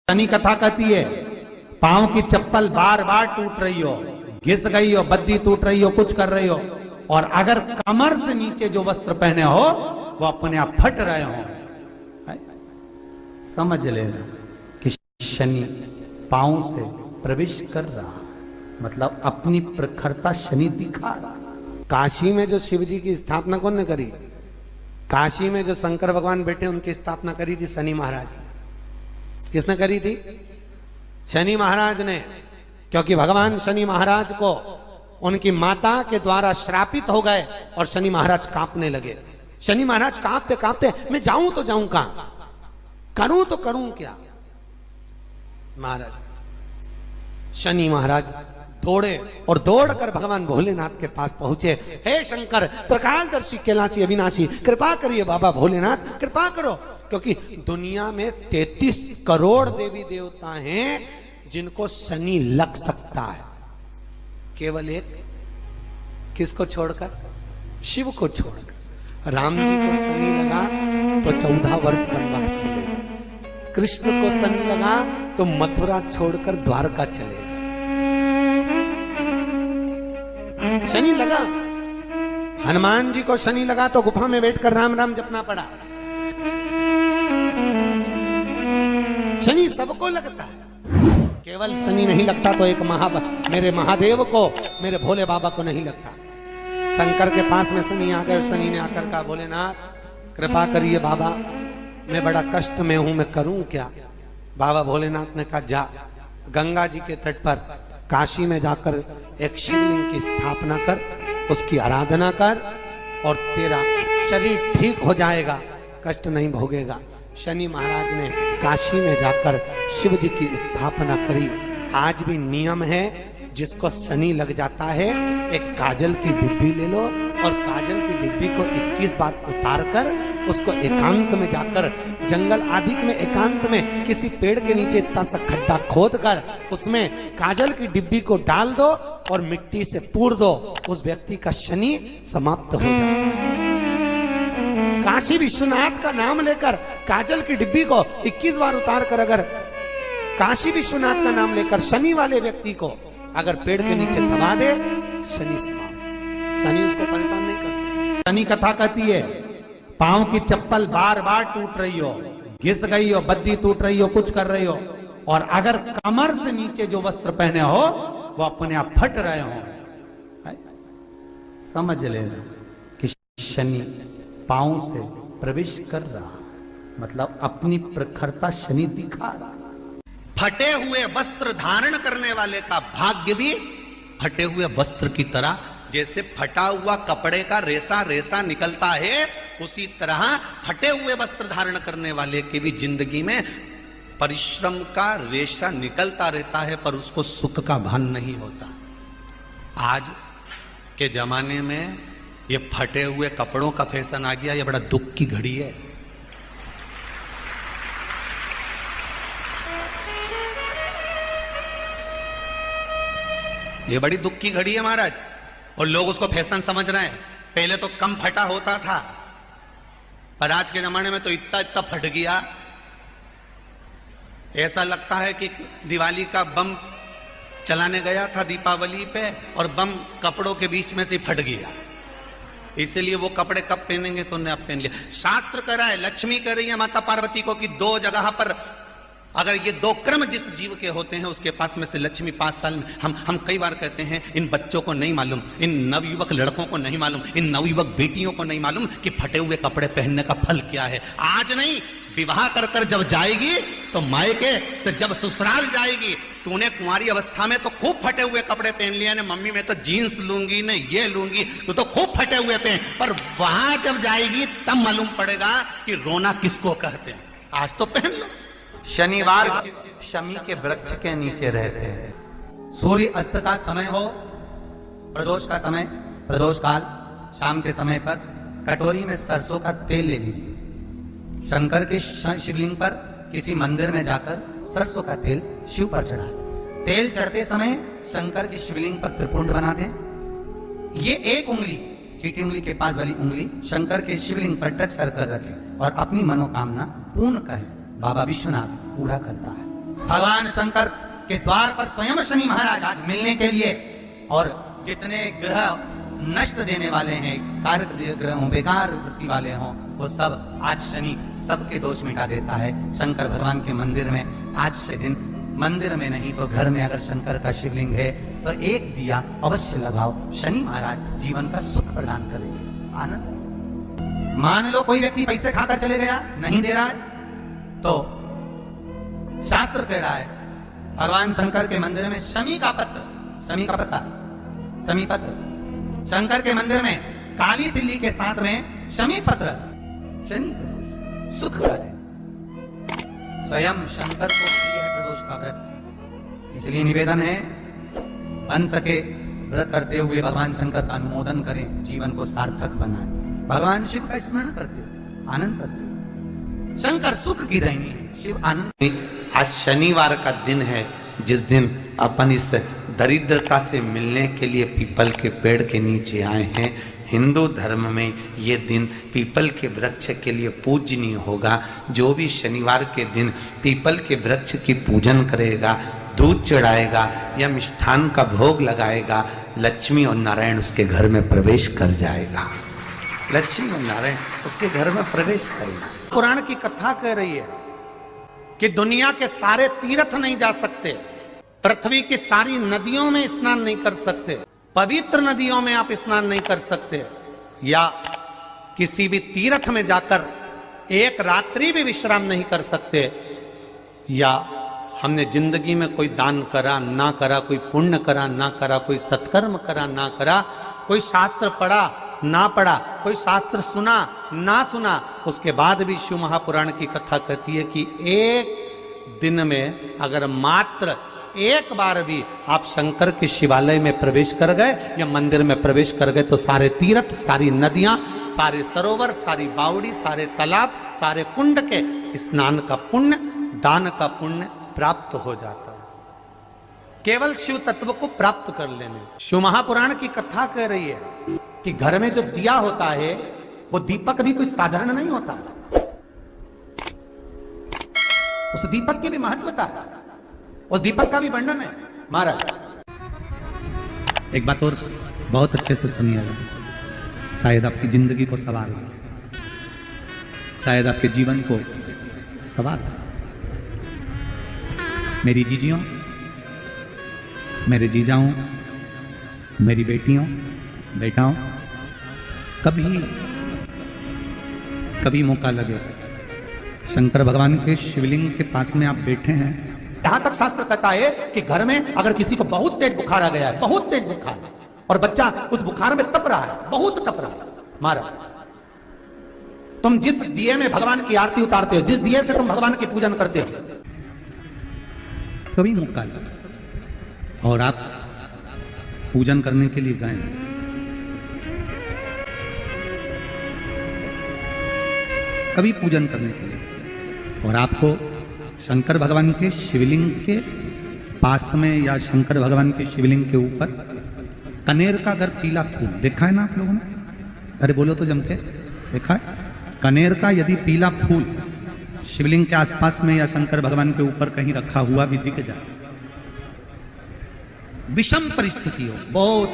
शनि कथा कहती है पांव की चप्पल बार बार टूट रही हो, घिस गई हो, बद्दी टूट रही हो, कुछ कर रही हो, और अगर कमर से नीचे जो वस्त्र पहने हो वो अपने आप फट रहे हो, समझ लेना कि शनि पांव से प्रवेश कर रहा, मतलब अपनी प्रखरता शनि दिखा रहा। काशी में जो शिव जी की स्थापना कौन ने करी? काशी में जो शंकर भगवान बैठे उनकी स्थापना करी थी शनि महाराज। किसने करी थी? शनि महाराज ने। क्योंकि भगवान शनि महाराज को उनकी माता के द्वारा श्रापित हो गए और शनि महाराज कांपने लगे। शनि महाराज कांपते कांपते मैं जाऊं तो जाऊं कहां, करूं तो करूं क्या। महाराज शनि महाराज दौड़े और दौड़कर भगवान भोलेनाथ के पास पहुंचे। हे शंकर त्रिकालदर्शी कैलाशी अविनाशी, कृपा करिए बाबा भोलेनाथ, कृपा करो। क्योंकि दुनिया में 33 करोड़ देवी देवता हैं जिनको शनि लग सकता है, केवल एक किसको छोड़कर? शिव को छोड़कर। राम जी को शनि लगा तो 14 वर्ष वनवास चलेगा, कृष्ण को शनि लगा तो मथुरा छोड़कर द्वारका चलेगा। शनि लगा, हनुमान जी को शनि लगा तो गुफा में बैठकर राम राम जपना पड़ा। शनि सबको लगता है, केवल शनि नहीं लगता तो एक मेरे महादेव को, मेरे भोले बाबा को नहीं लगता। शंकर के पास में शनि आ गए। शनि ने आकर कहा भोलेनाथ कृपा करिए बाबा, मैं बड़ा कष्ट में हूं, मैं करूं क्या? बाबा भोलेनाथ ने कहा जा गंगा जी के तट पर काशी में जाकर एक शिवलिंग की स्थापना कर, उसकी आराधना कर और तेरा शरीर ठीक हो जाएगा, कष्ट नहीं भोगेगा। शनि महाराज ने काशी में जाकर शिव जी की स्थापना करी। आज भी नियम है, जिसको शनि लग जाता है एक काजल की डिब्बी ले लो और काजल की डिब्बी को 21 बार उतार कर उसको एकांत में जाकर, जंगल आदि में एकांत में किसी पेड़ के नीचे इतना सा खड्डा खोद कर उसमें काजल की डिब्बी को डाल दो और मिट्टी से पूर दो, उस व्यक्ति का शनि समाप्त हो जाता है। काशी विश्वनाथ का नाम लेकर काजल की डिब्बी को 21 बार उतार कर अगर काशी विश्वनाथ का नाम लेकर शनि वाले व्यक्ति को अगर पेड़ के नीचे दबा दे, शनि समाप्त, शनि उसको परेशान नहीं कर सकता। शनि कथा कहती है पांव की चप्पल बार बार टूट रही हो, घिस गई हो, बद्दी टूट रही हो, कुछ कर रही हो, और अगर कमर से नीचे जो वस्त्र पहने हो वो अपने आप फट रहे हो, समझ लेना कि शनि पांव से प्रवेश कर रहा, मतलब अपनी प्रखरता शनि दिखा रहा। फटे हुए वस्त्र धारण करने वाले का भाग्य भी फटे हुए वस्त्र की तरह, जैसे फटा हुआ कपड़े का रेसा रेसा निकलता है, उसी तरह फटे हुए वस्त्र धारण करने वाले की भी जिंदगी में परिश्रम का रेशा निकलता रहता है, पर उसको सुख का भान नहीं होता। आज के जमाने में ये फटे हुए कपड़ों का फैशन आ गया, ये बड़ा दुख की घड़ी है। ये बड़ी दुख की घड़ी है महाराज, और लोग उसको फैशन समझ रहे हैं। पहले तो कम फटा होता था, पर आज के जमाने में तो इतना इतना फट गया, ऐसा लगता है कि दिवाली का बम चलाने गया था दीपावली पे और बम कपड़ों के बीच में से फट गया। इसलिए वो कपड़े कब पहनेंगे तो उन्हें अब पहन लिया। शास्त्र कह रहा है, लक्ष्मी कह रही है माता पार्वती को कि 2 जगह पर अगर ये 2 क्रम जिस जीव के होते हैं उसके पास में से लक्ष्मी 5 साल में, हम कई बार कहते हैं इन बच्चों को नहीं मालूम, इन नवयुवक लड़कों को नहीं मालूम, इन नवयुवक बेटियों को नहीं मालूम कि फटे हुए कपड़े पहनने का फल क्या है। आज नहीं, विवाह कर कर जब जाएगी तो मायके से जब ससुराल जाएगी, तूने कुंवारी अवस्था में तो खूब फटे हुए कपड़े पहन लिए ना, मम्मी मैं तो जीन्स लूंगी ना ये लूंगी, तो खूब फटे हुए पहन, पर वहां जब जाएगी तब मालूम पड़ेगा कि रोना किसको कहते हैं। आज तो पहन लो। शनिवार शमी के वृक्ष के नीचे रहते हैं। सूर्य अस्त का समय हो, प्रदोष का समय, प्रदोष काल शाम के समय पर कटोरी में सरसों का तेल ले लीजिए। शंकर के शिवलिंग पर किसी मंदिर में जाकर सरसों का तेल शिव पर चढ़ाएं। तेल चढ़ते समय शंकर के शिवलिंग पर त्रिपुंड बना दें। ये एक उंगली, चीटी उंगली के पास वाली उंगली शंकर के शिवलिंग पर टच कर रखें और अपनी मनोकामना पूर्ण कहें। बाबा विश्वनाथ पूरा करता है। भगवान शंकर के द्वार पर स्वयं शनि महाराज आज मिलने के लिए, और जितने ग्रह नष्ट देने वाले हैं, कारक ग्रह हों, बेकार वृत्ति वाले हों, वो सब आज शनि सबके दोष मिटा देता है। शंकर भगवान के मंदिर में आज से दिन, मंदिर में नहीं तो घर में अगर शंकर का शिवलिंग है तो एक दिया अवश्य लगाओ। शनि महाराज जीवन का सुख प्रदान करेंगे, आनंद। मान लो कोई व्यक्ति पैसे खाकर चले गया, नहीं दे रहा है, तो शास्त्र कह रहा है भगवान शंकर के मंदिर में शमी का पत्र, शमी का पत्ता, शमी पत्र, शंकर के मंदिर में काली तिल्ली के साथ में शमी पत्र, शनि प्रदोष सुख करे। स्वयं शंकर को प्रिय है प्रदोष का व्रत, इसलिए निवेदन है बन सके व्रत करते हुए भगवान शंकर का अनुमोदन करें, जीवन को सार्थक बनाएं, भगवान शिव का स्मरण करते हो, आनंद करते हो। शंकर सुख की देनी है, शिव आनंद। आज शनिवार का दिन है, जिस दिन अपन इस दरिद्रता से मिलने के लिए पीपल के पेड़ के नीचे आए हैं। हिंदू धर्म में ये दिन पीपल के वृक्ष के लिए पूजनीय होगा। जो भी शनिवार के दिन पीपल के वृक्ष की पूजन करेगा, दूध चढ़ाएगा या मिष्ठान का भोग लगाएगा, लक्ष्मी और नारायण उसके घर में प्रवेश कर जाएगा। लक्ष्मी और नारायण उसके घर में प्रवेश करेगा। पुराण की कथा कह रही है कि दुनिया के सारे तीर्थ नहीं जा सकते, पृथ्वी की सारी नदियों में स्नान नहीं कर सकते, पवित्र नदियों में आप स्नान नहीं कर सकते, या किसी भी तीर्थ में जाकर एक रात्रि भी विश्राम नहीं कर सकते, या हमने जिंदगी में कोई दान करा ना करा, कोई पुण्य करा ना करा, कोई सत्कर्म करा ना करा, कोई शास्त्र पढ़ा ना पढ़ा, कोई शास्त्र सुना ना सुना, उसके बाद भी शिव महापुराण की कथा कहती है कि एक दिन में अगर मात्र एक बार भी आप शंकर के शिवालय में प्रवेश कर गए या मंदिर में प्रवेश कर गए तो सारे तीर्थ, सारी नदियां, सारे सरोवर, सारी बावड़ी, सारे तालाब, सारे कुंड के स्नान का पुण्य, दान का पुण्य प्राप्त हो जाता है, केवल शिव तत्व को प्राप्त कर लेने। शिव महापुराण की कथा कह रही है कि घर में जो दिया होता है वो दीपक भी कोई साधारण नहीं होता, उस दीपक की भी महत्वता है, उस दीपक का भी वर्णन है। महाराज एक बात और बहुत अच्छे से सुनिएगा, शायद आपकी जिंदगी को सवार हो, शायद आपके जीवन को सवार हो। मेरी जीजियों, मेरे जीजाओं, मेरी बेटियों, बेटाओं, कभी मौका लगे, शंकर भगवान के शिवलिंग के पास में आप बैठे हैं, यहां तक शास्त्र कहता है कि घर में अगर किसी को बहुत तेज बुखार आ गया है, बहुत तेज बुखार, और बच्चा उस बुखार में तप रहा है, बहुत तप रहा है, महाराज तुम जिस दिए में भगवान की आरती उतारते हो, जिस दिए से तुम भगवान की पूजन करते हो, कभी मौका लगा और आप पूजन करने के लिए गए, कभी पूजन करने के लिए, और आपको शंकर भगवान के शिवलिंग के पास में या शंकर भगवान के शिवलिंग के ऊपर कनेर का अगर पीला फूल देखा है ना आप लोगों ने, अरे बोलो तो जम के, देखा है? कनेर का यदि पीला फूल शिवलिंग के आसपास में या शंकर भगवान के ऊपर कहीं रखा हुआ भी दिख जाए, विषम परिस्थिति हो, बहुत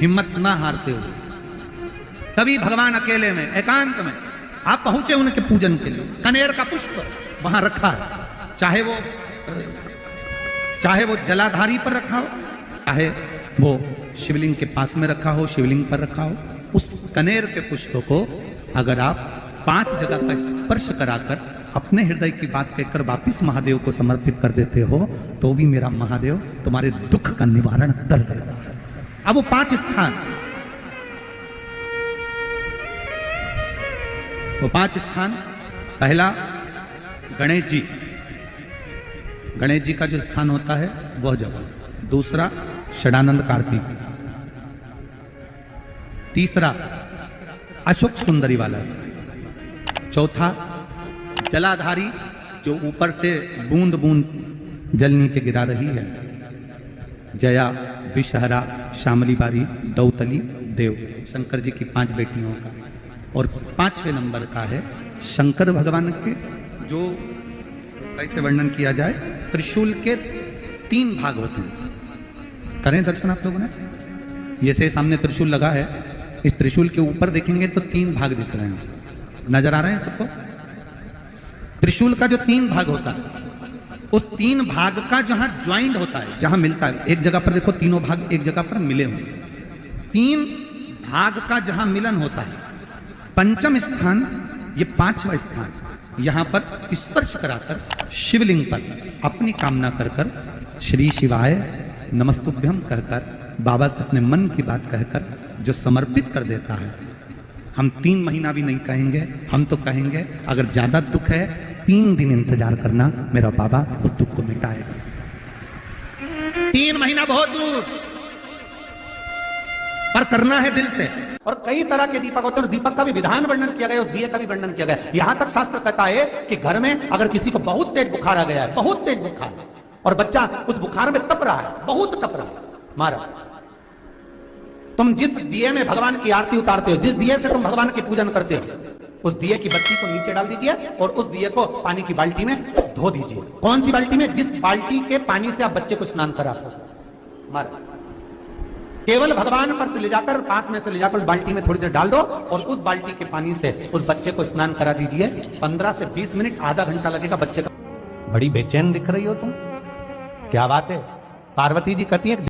हिम्मत ना हारते हुए, तभी भगवान अकेले में एकांत में आप पहुंचे उनके पूजन के लिए, कनेर का पुष्प वहां रखा है, चाहे वो जलाधारी पर रखा हो, चाहे वो शिवलिंग के पास में रखा हो, शिवलिंग पर रखा हो, उस कनेर के पुष्प को अगर आप 5 जगह का स्पर्श कराकर अपने हृदय की बात कहकर वापिस महादेव को समर्पित कर देते हो, तो भी मेरा महादेव तुम्हारे दुख का निवारण कर देगा। अब वो 5 स्थान, वो 5 स्थान, पहला गणेश जी, गणेश जी का जो स्थान होता है वह जगह, दूसरा षडानंद कार्तिक, तीसरा अशोक सुंदरी वाला स्थान, चौथा जलाधारी जो ऊपर से बूंद बूंद जल नीचे गिरा रही है, जया, विषहरा, श्यामली बारी, दौतली, देव, शंकर जी की 5 बेटियों का, और 5वें नंबर का है शंकर भगवान के जो कैसे वर्णन किया जाए। त्रिशूल के 3 भाग होते हैं। करें दर्शन आप लोगों ने, ये से सामने त्रिशूल लगा है, इस त्रिशूल के ऊपर देखेंगे तो 3 भाग दिख रहे हैं, नजर आ रहे हैं सबको। त्रिशूल का जो 3 भाग होता है, उस 3 भाग का जहां ज्वाइंट होता है, जहां मिलता है, एक जगह पर देखो तीनों भाग एक जगह पर मिले हुए, 3 भाग का जहां मिलन होता है, पंचम स्थान, ये 5वां स्थान, यहां पर स्पर्श कराकर शिवलिंग पर अपनी कामना कर कर श्री शिवाय नमस्तुभ्यम कहकर बाबा से अपने मन की बात कहकर जो समर्पित कर देता है, हम 3 महीना भी नहीं कहेंगे, हम तो कहेंगे अगर ज्यादा दुख है 3 दिन इंतजार करना, मेरा बाबा उस दुख को मिटाएगा। 3 महीना बहुत दूर, पर करना है दिल से। और कई तरह के दीपक होते हैं, दीपक का भी विधान वर्णन किया गया, उस दिए का भी वर्णन किया गया। यहां तक शास्त्र कहता है कि घर में अगर किसी को बहुत तेज बुखार आ गया है, बहुत तेज बुखार, और बच्चा उस बुखार में तप रहा है, बहुत तप रहा है, मारा, तुम जिस दिए में भगवान की आरती उतारते हो, जिस दिए से तुम भगवान की पूजन करते हो, उस दिए की बत्ती को नीचे डाल दीजिए और उस दिए को पानी की बाल्टी में धो दीजिए। कौन सी बाल्टी में? जिस बाल्टी के पानी से आप बच्चे को स्नान करा सको। मारा, केवल भगवान पर से ले जाकर, पास में से ले जाकर उस बाल्टी में थोड़ी देर डाल दो और उस बाल्टी के पानी से उस बच्चे को स्नान करा दीजिए। 15 से 20 मिनट, आधा घंटा लगेगा बच्चे का। बड़ी बेचैन दिख रही हो तुम, क्या बात है? पार्वती जी कहती है